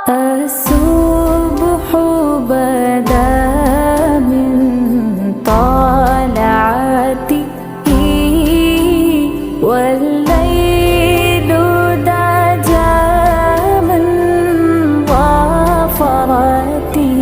الصبح بدا من طلعته والليل دجى من ظفرته